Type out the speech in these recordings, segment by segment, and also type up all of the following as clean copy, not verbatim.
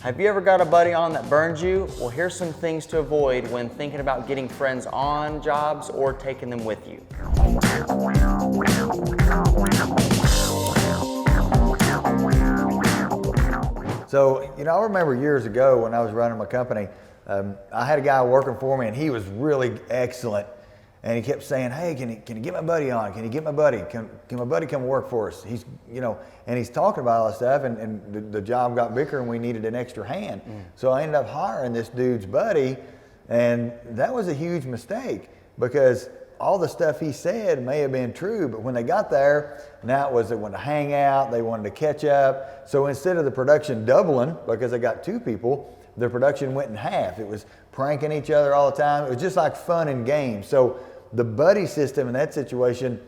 Have you ever got a buddy on that burns you? Well, here's some things to avoid when thinking about getting friends on jobs or taking them with you. So, I remember years ago when I was running my company, I had a guy working for me and he was really excellent. And he kept saying, hey, can you get my buddy on? Can you get my buddy? Can my buddy come work for us? He's, and he's talking about all this stuff, and the job got bigger and we needed an extra hand. So I ended up hiring this dude's buddy, and that was a huge mistake because all the stuff he said may have been true, but when they got there, now it was they wanted to hang out, they wanted to catch up. So instead of the production doubling, because they got 2 people, the production went in half. It was pranking each other all the time. It was just like fun and games. So the buddy system in that situation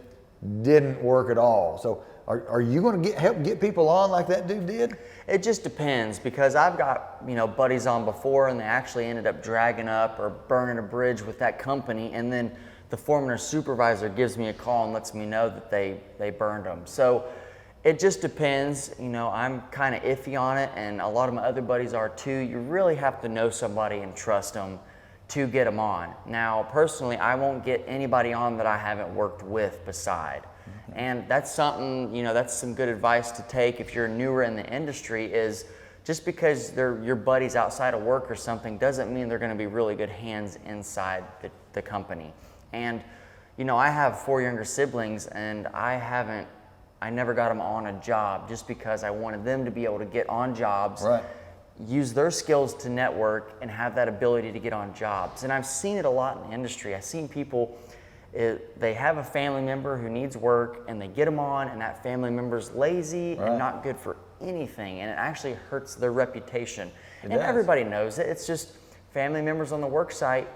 didn't work at all. So are you going to help get people on like that dude did? It just depends, because I've got buddies on before and they actually ended up dragging up or burning a bridge with that company, and then the foreman or supervisor gives me a call and lets me know that they burned them. So it just depends. I'm kind of iffy on it, and a lot of my other buddies are too. You really have to know somebody and trust them to get them on. Now, personally, I won't get anybody on that I haven't worked with beside. And that's something, that's some good advice to take if you're newer in the industry, is just because they're your buddies outside of work or something doesn't mean they're gonna be really good hands inside the company. And, I have 4 younger siblings, and I never got them on a job just because I wanted them to be able to get on jobs. Right. Use their skills to network and have that ability to get on jobs. And I've seen it a lot in the industry. I've seen people, they have a family member who needs work and they get them on, and that family member's lazy and not good for anything, and it actually hurts their reputation. And everybody knows it. It's just family members on the work site,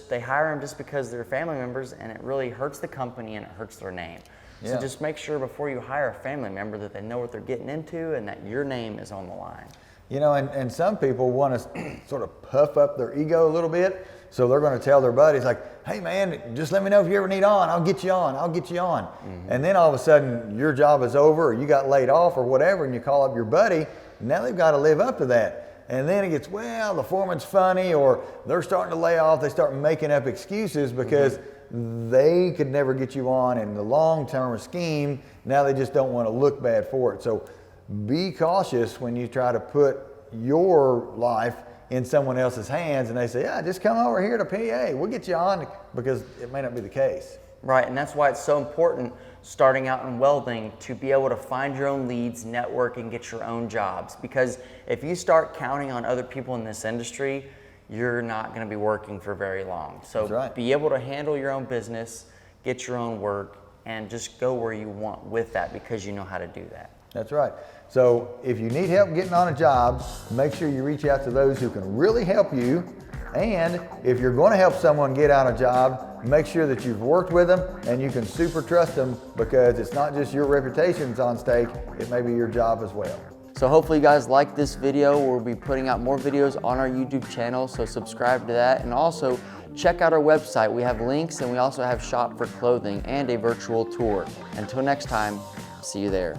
they hire them just because they're family members, and it really hurts the company and it hurts their name. So just make sure before you hire a family member that they know what they're getting into and that your name is on the line. And some people want to sort of puff up their ego a little bit. So they're going to tell their buddies like, hey man, just let me know if you ever need on. I'll get you on. And then all of a sudden your job is over, or you got laid off or whatever, and you call up your buddy. And now they've got to live up to that. And then it gets, well, the foreman's funny, or they're starting to lay off. They start making up excuses because they could never get you on in the long-term scheme. Now they just don't want to look bad for it. So be cautious when you try to put your life in someone else's hands and they say, yeah, just come over here to PA, we'll get you on, because it may not be the case. Right, and that's why it's so important starting out in welding to be able to find your own leads, network, and get your own jobs. Because if you start counting on other people in this industry, you're not going to be working for very long. So be able to handle your own business, get your own work, and just go where you want with that because you know how to do that. That's right. So if you need help getting on a job, make sure you reach out to those who can really help you. And if you're going to help someone get on a job, make sure that you've worked with them and you can super trust them, because it's not just your reputation's on stake, it may be your job as well. So hopefully you guys like this video. We'll be putting out more videos on our YouTube channel, so subscribe to that. And also check out our website. We have links, and we also have shop for clothing and a virtual tour. Until next time, see you there.